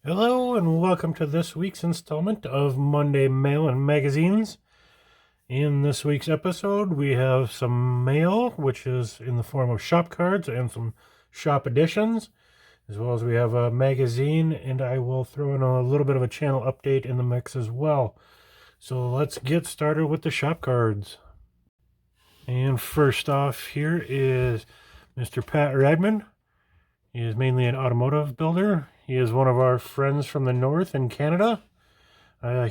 Hello and welcome to this week's installment of Monday Mail and Magazines. In this week's episode, we have some mail, which is in the form of shop cards and some shop editions, as well as we have a magazine, and I will throw in a little bit of a channel update in the mix as well. So let's get started with the shop cards. And first off here is Mr. Pat Redmond. He is mainly an automotive builder. He is one of our friends from the north in Canada.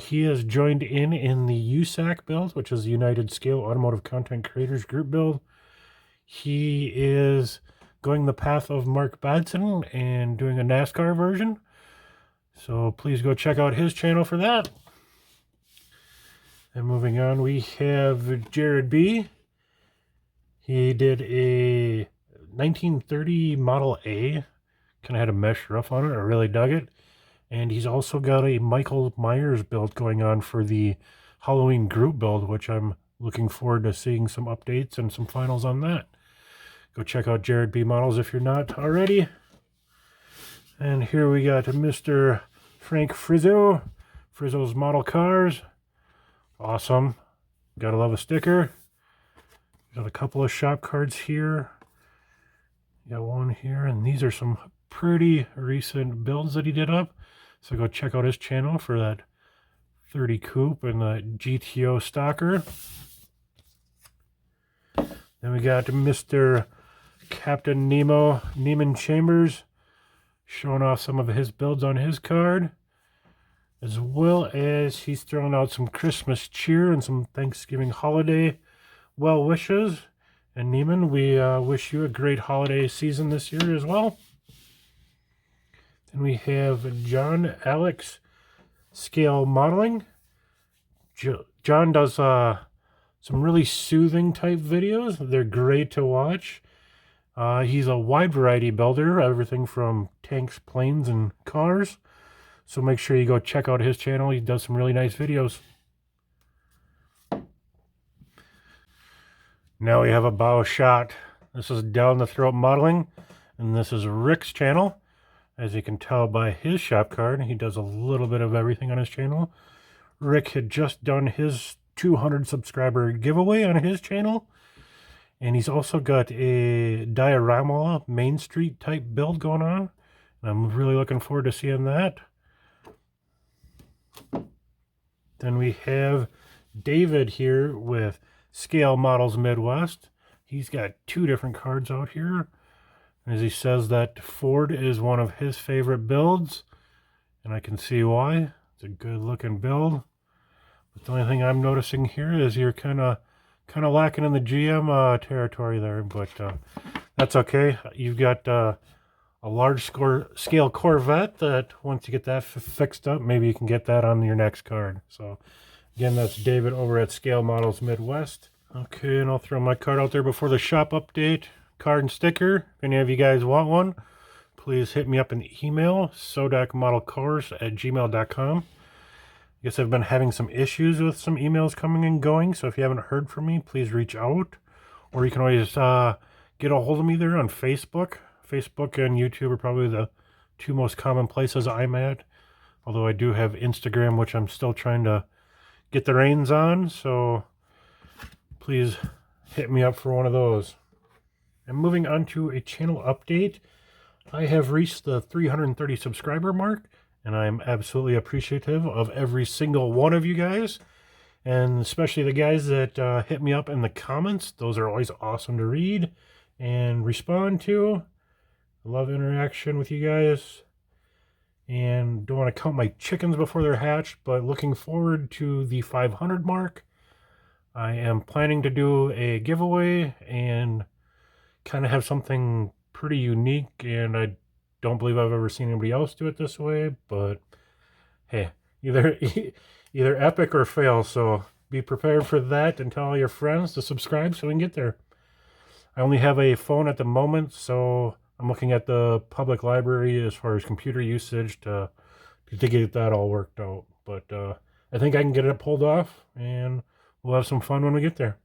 He has joined in the USAC build, which is the United Scale Automotive Content Creators Group build. He is going the path of Mark Badson and doing a NASCAR version. So please go check out his channel for that. And moving on, we have Jared B. He did a 1930 Model A. Kind of had a mesh roof on it. I really dug it. And he's also got a Michael Myers build going on for the Halloween group build, which I'm looking forward to seeing some updates and some finals on that. Go check out Jared B Models if you're not already. And here we got Mr. Frank Frizzo. Frizzo's Model Cars. Awesome. Gotta love a sticker. Got a couple of shop cards here. Got one here, and these are some pretty recent builds that he did up. So go check out his channel for that 30 coupe and the GTO stalker. Then we got Mr. Captain Neamon Chambers, showing off some of his builds on his card, as well as he's throwing out some Christmas cheer and some Thanksgiving holiday well wishes. And Neamon, we wish you a great holiday season this year as well. Then we have John Alecs Scale Modeling. John does some really soothing type videos. They're great to watch. He's a wide variety builder, everything from tanks, planes, and cars. So make sure you go check out his channel. He does some really nice videos. Now we have a bow shot. This is down the throat modeling, and this is Rick's channel. As you can tell by his shop card, he does a little bit of everything on his channel. Rick had just done his 200 subscriber giveaway on his channel, and he's also got a diorama Main Street type build going on, and I'm really looking forward to seeing that. Then we have David here with Scale Models Midwest. He's got two different cards out here. As he says that Ford is one of his favorite builds, and I can see why. It's a good looking build. But the only thing I'm noticing here is you're kind of lacking in the GM territory there, but that's okay. You've got a large scale Corvette that once you get that fixed up, maybe you can get that on your next card. So again, that's David over at Scale Models Midwest. Okay, and I'll throw my card out there before the shop update. Card and sticker. If any of you guys want one, please hit me up in email, Sodakmodelcars@gmail.com. I guess I've been having some issues with some emails coming and going, so if you haven't heard from me, please reach out. Or you can always get a hold of me there on Facebook. Facebook and YouTube are probably the two most common places I'm at. Although I do have Instagram, which I'm still trying to get the reins on, so please hit me up for one of those. And moving on to a channel update, I have reached the 330 subscriber mark, and I'm absolutely appreciative of every single one of you guys, and especially the guys that hit me up in the comments. Those are always awesome to read and respond to. I love interaction with you guys, and don't want to count my chickens before they're hatched, but looking forward to the 500 mark. I am planning to do a giveaway and kind of have something pretty unique, and I don't believe I've ever seen anybody else do it this way, but hey, either epic or fail, so be prepared for that, and tell all your friends to subscribe so we can get there. I only have a phone at the moment, so I'm looking at the public library as far as computer usage to get that all worked out, but I think I can get it pulled off, and we'll have some fun when we get there.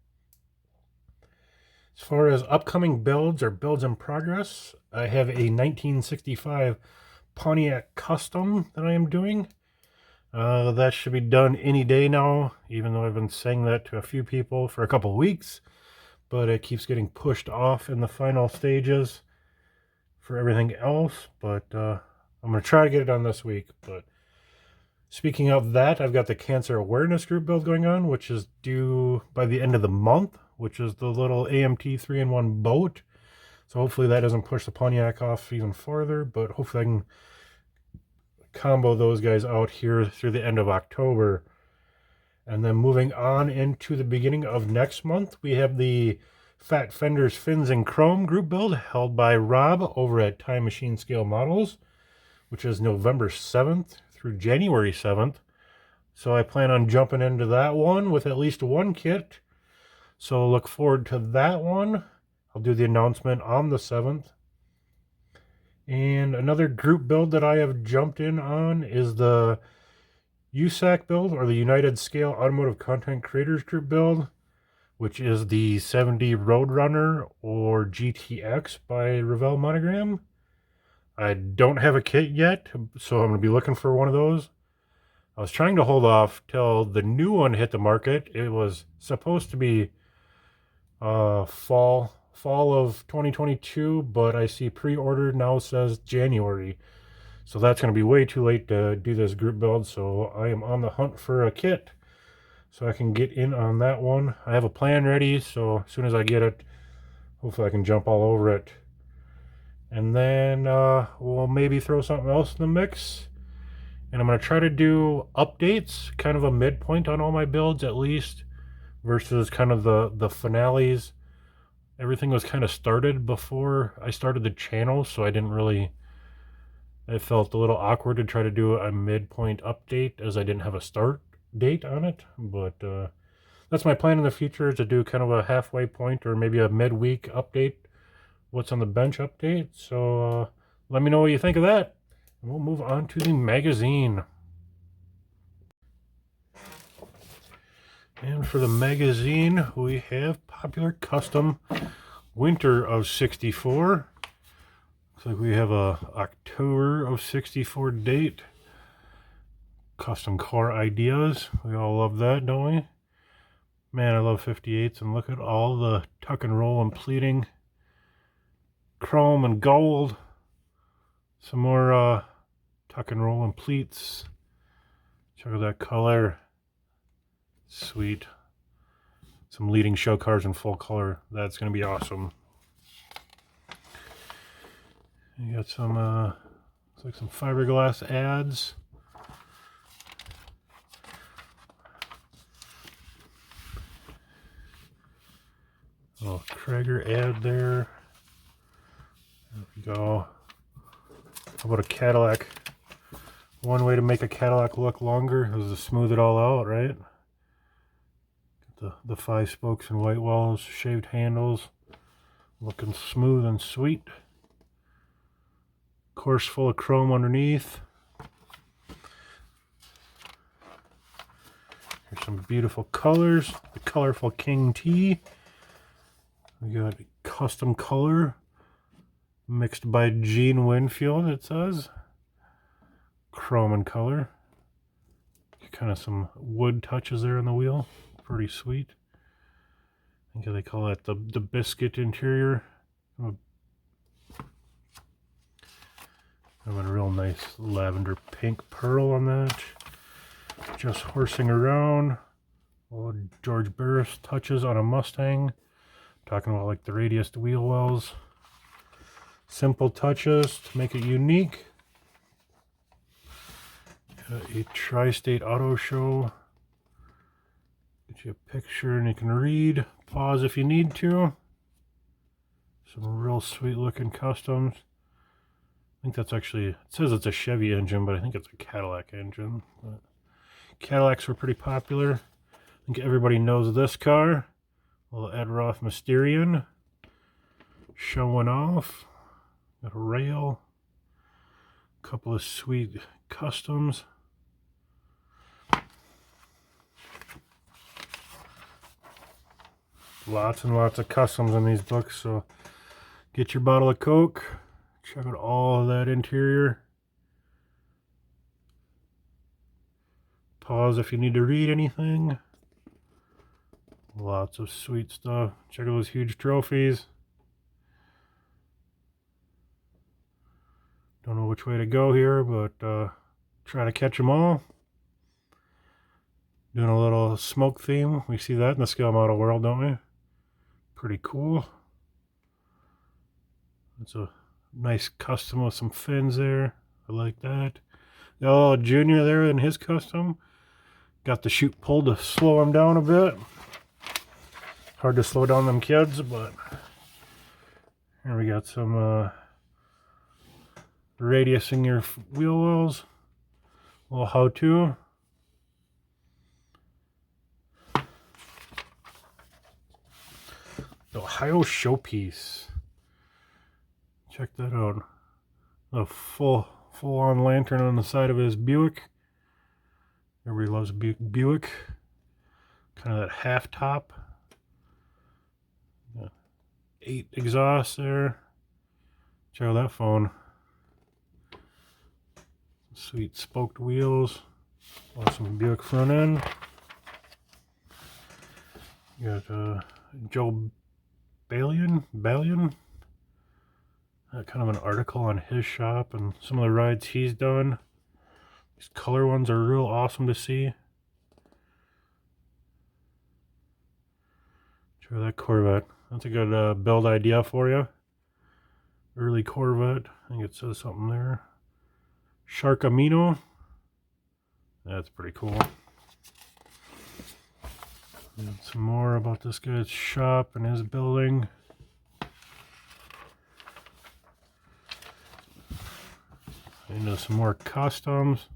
As far as upcoming builds or builds in progress, I have a 1965 Pontiac Custom that I am doing. That should be done any day now, even though I've been saying that to a few people for a couple weeks, but it keeps getting pushed off in the final stages for everything else. But I'm going to try to get it done this week. But speaking of that, I've got the Cancer Awareness Group build going on, which is due by the end of the month, which is the little AMT 3-in-1 boat. So hopefully that doesn't push the Pontiac off even further, but hopefully I can combo those guys out here through the end of October. And then moving on into the beginning of next month, we have the Fat Fenders Fins and Chrome group build held by Rob over at Time Machine Scale Models, which is November 7th through January 7th. So I plan on jumping into that one with at least one kit. So look forward to that one. I'll do the announcement on the 7th. And another group build that I have jumped in on is the USAC build, or the United Scale Automotive Content Creators Group build, which is the 70 Roadrunner or GTX by Revell Monogram. I don't have a kit yet, so I'm going to be looking for one of those. I was trying to hold off till the new one hit the market. It was supposed to be fall of 2022, but I see pre-order now says January. So that's going to be way too late to do this group build, so I am on the hunt for a kit so I can get in on that one. I have a plan ready, so as soon as I get it, hopefully I can jump all over it. And then we'll maybe throw something else in the mix. And I'm going to try to do updates, kind of a midpoint on all my builds at least, versus kind of the finales. Everything was kind of started before I started the channel, so I didn't really... It felt a little awkward to try to do a midpoint update as I didn't have a start date on it. But that's my plan in the future, to do kind of a halfway point or maybe a midweek update. What's on the bench update. So let me know what you think of that. And we'll move on to the magazine. And for the magazine, we have Popular Custom Winter of 64. Looks like we have a October of 64 date. Custom car ideas. We all love that, don't we? Man, I love 58s, and look at all the tuck and roll and pleating. Chrome and gold. Some more tuck and roll and pleats. Check out that color. Sweet. Some leading show cars in full color. That's going to be awesome. You got some, looks like some fiberglass ads. Little Krager ad there. There we go. How about a Cadillac? One way to make a Cadillac look longer is to smooth it all out, right? Get the 5 spokes and white walls, shaved handles, looking smooth and sweet. Course full of chrome underneath. Here's some beautiful colors. The colorful King T. We got custom color mixed by Gene Winfield, it says. Chrome and color. Kind of some wood touches there on the wheel. Pretty sweet. I think they call that the biscuit interior. Have a real nice lavender pink pearl on that. Just horsing around. Old George Barris touches on a Mustang. Talking about like the radiused wheel wells. Simple touches to make it unique. Got a Tri-State Auto Show. Get you a picture and you can read. Pause if you need to. Some real sweet looking customs. I think that's actually, it says it's a Chevy engine, but I think it's a Cadillac engine. But Cadillacs were pretty popular. I think everybody knows this car. Little Ed Roth Mysterian. Showing off. Got a rail. A couple of sweet customs. Lots and lots of customs in these books, so get your bottle of Coke. Check out all of that interior. Pause if you need to read anything. Lots of sweet stuff. Check out those huge trophies. Don't know which way to go here, but try to catch them all. Doing a little smoke theme. We see that in the scale model world, don't we? Pretty cool. It's a nice custom with some fins there. I like that. Oh, Junior there in his custom. Got the chute pulled to slow him down a bit. Hard to slow down them kids, but here we got some radiusing your wheel wells. A little how-to. The Ohio Showpiece. Check that out. A full-on lantern on the side of his Buick. Everybody loves Buick. Kind of that half top. 8 exhausts there. Check out that phone. Sweet spoked wheels. Awesome Buick front end. You got Joe Balian. Kind of an article on his shop and some of the rides he's done. These color ones are real awesome to see. Try that Corvette. That's a good build idea for you. Early Corvette. I think it says something there. Shark Amino. That's pretty cool. And some more about this guy's shop and his building. Into some more customs.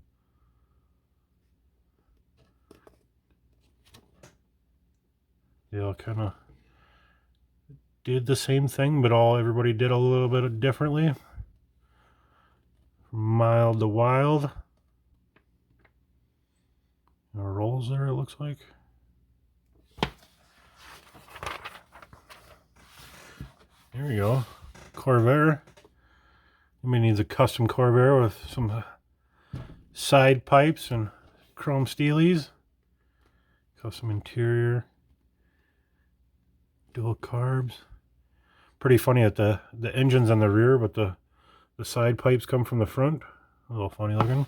They all kind of did the same thing, but everybody did a little bit differently. From mild to wild. Rolls there, it looks like. There we go. Corvair. Somebody needs a custom Corvair with some side pipes and chrome steelies. Custom interior. Dual carbs. Pretty funny that the engine's on the rear, but the side pipes come from the front. A little funny looking.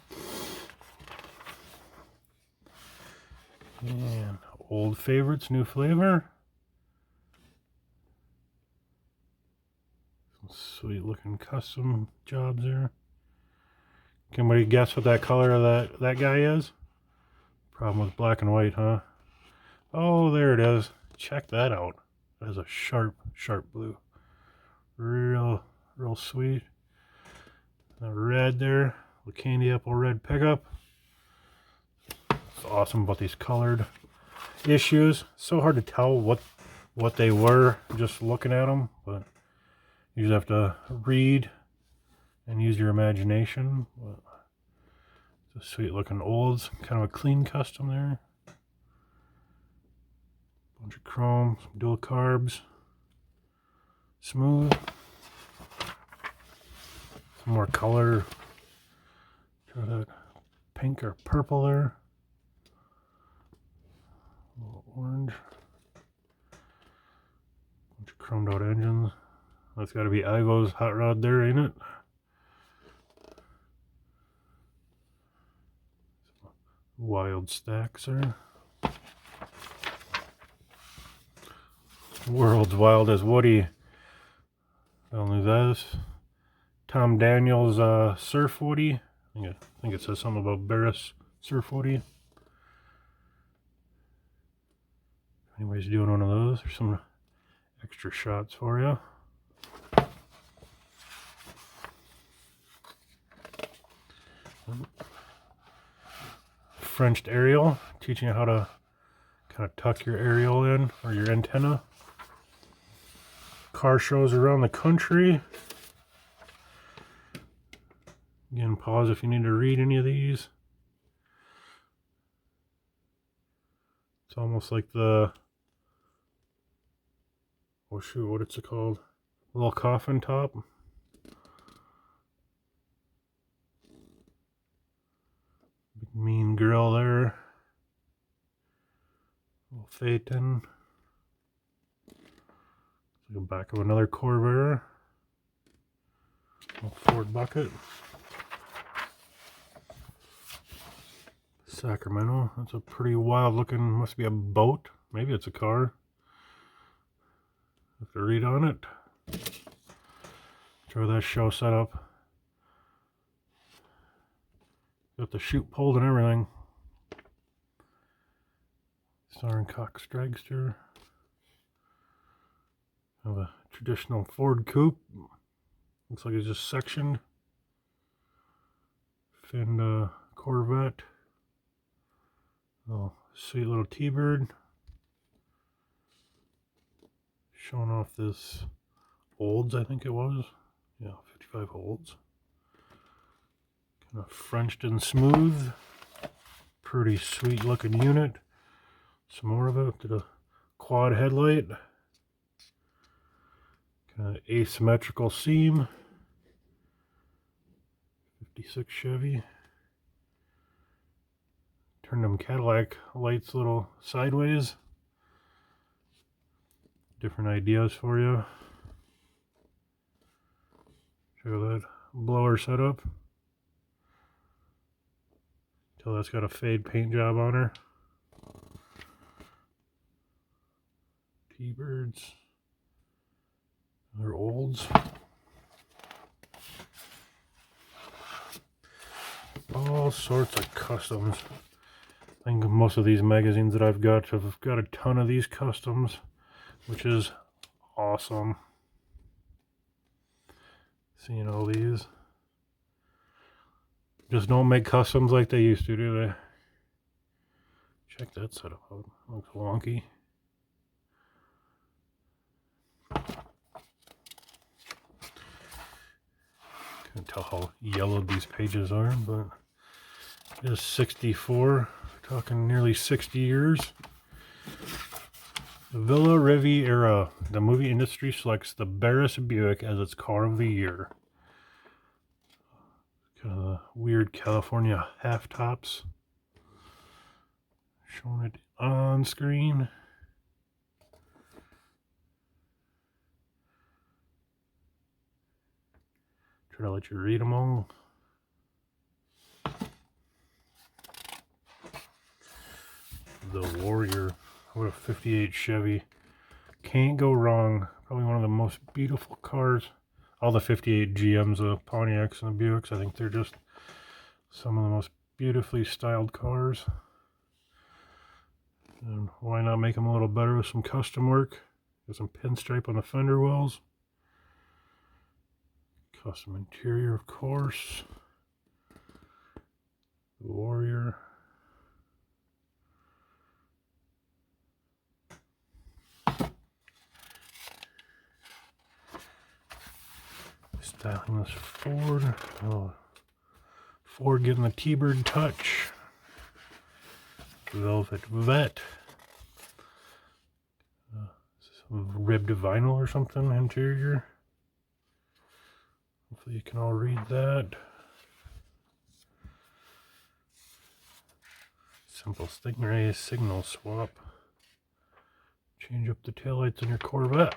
And old favorites, new flavor. Some sweet looking custom jobs there. Can anybody guess what that color of that guy is? Problem with black and white, huh? Oh, there it is. Check that out. That is a sharp blue. Real sweet. The red there, the candy apple red pickup. It's awesome about these colored issues. So hard to tell what they were just looking at them, but you just have to read and use your imagination. It's a sweet looking olds, kind of a clean custom there. Bunch of chrome, some dual carbs, smooth. Some more color. Try that pink or purple there. A little orange. Bunch of chromed out engines. That's got to be Ivo's hot rod there, ain't it? Wild stacks there. World's Wildest Woody. Only this. Tom Daniels Surf Woody. I think it says something about Barris Surf Woody. Anybody's doing one of those, there's some extra shots for you. Frenched aerial, teaching you how to kind of tuck your aerial in, or your antenna. Car shows around the country. Again, pause if you need to read any of these. It's almost like the, oh shoot, what it's called? Little coffin top. Big mean grill there. Phaeton. The back of another Corvair. A Ford bucket. Sacramento. That's a pretty wild looking, must be a boat. Maybe it's a car. Have to read on it. Show that show set up. Got the chute pulled and everything. Starring Cox Dragster. Have a traditional Ford coupe. Looks like it's just sectioned. Finned Corvette. Oh, sweet little T-Bird. Showing off this Olds, I think it was. Yeah, 55 Olds. Kind of Frenched and smooth. Pretty sweet looking unit. Some more of it. Did a quad headlight. Kind of asymmetrical seam. 56 Chevy. Turn them Cadillac lights a little sideways. Different ideas for you. Show that blower setup. Till that's got a fade paint job on her. T-Birds. They're Olds. All sorts of customs. I think most of these magazines that I've got have got a ton of these customs, which is awesome. Seeing all these. Just don't make customs like they used to, do they? Check that setup out. Looks wonky. Can't tell how yellowed these pages are, but it is 64. Talking nearly 60 years. Villa Riviera. The movie industry selects the Barris Buick as its car of the year. Kind of weird California half tops. Showing it on screen. Try to let you read them all. The Warrior. What a 58 Chevy. Can't go wrong. Probably one of the most beautiful cars. All the 58 GMs, the Pontiacs and the Buicks, I think they're just some of the most beautifully styled cars. And why not make them a little better with some custom work? Got some pinstripe on the fender wells. Custom interior, of course. The Warrior. Styling this Ford. Oh, Ford getting the T-Bird touch. Velvet Vet. Some ribbed vinyl or something interior. Hopefully you can all read that. Simple Stingray signal swap. Change up the taillights in your Corvette.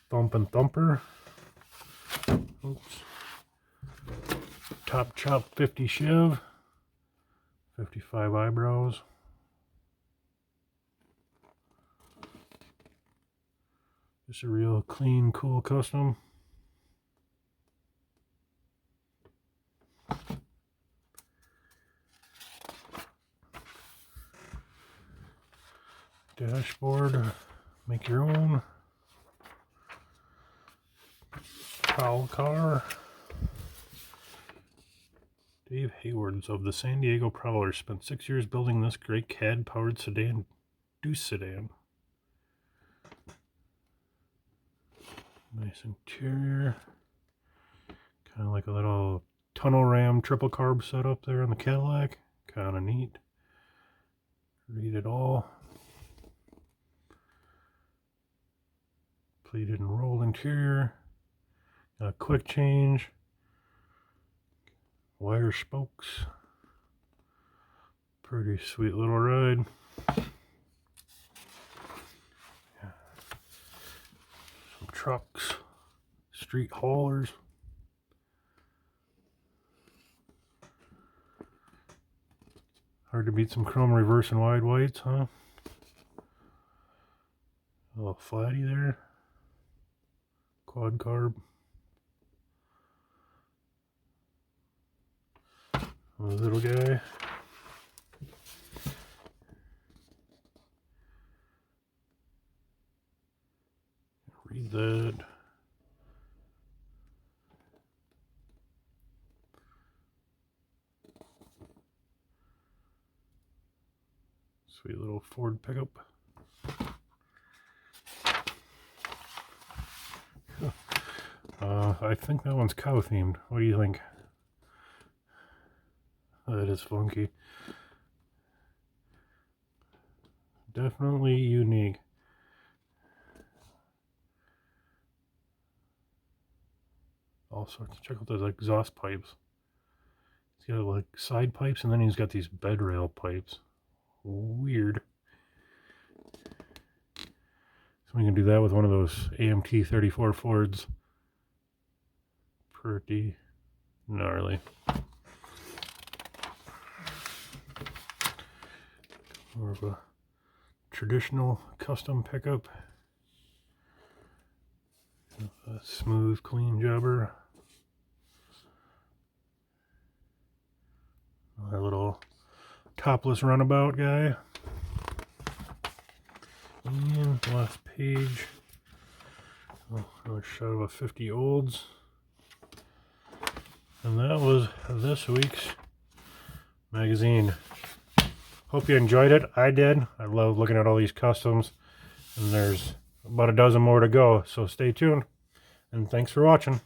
Thump and Thumper. Oops. Top Chop 50 Chev. 55 Eyebrows. Just a real clean, cool custom. Dashboard. Make your own. Prowl car. Dave Haywards of the San Diego Prowlers spent 6 years building this great CAD-powered sedan, Deuce sedan. Nice interior. Kind of like a little tunnel ram triple carb setup there on the Cadillac. Kind of neat. Read it all. Pleated and rolled interior. Got a quick change. Wire spokes. Pretty sweet little ride. Yeah. Some trucks, street haulers. Hard to beat some chrome reverse and wide whites, huh? A little flatty there. Quad carb. A little guy. Read that. Sweet little Ford pickup. I think that one's cow themed. What do you think? That is funky. Definitely unique. All sorts. Check out those exhaust pipes. He's got like side pipes, and then he's got these bed rail pipes. Weird. So we can do that with one of those AMT 34 Fords. Pretty gnarly. More of a traditional custom pickup. A smooth, clean jobber. Our little topless runabout guy. And last page. Oh, another shot of a 50 Olds. And that was this week's magazine. Hope you enjoyed it. I did. I love looking at all these customs. And there's about a dozen more to go. So stay tuned. And thanks for watching.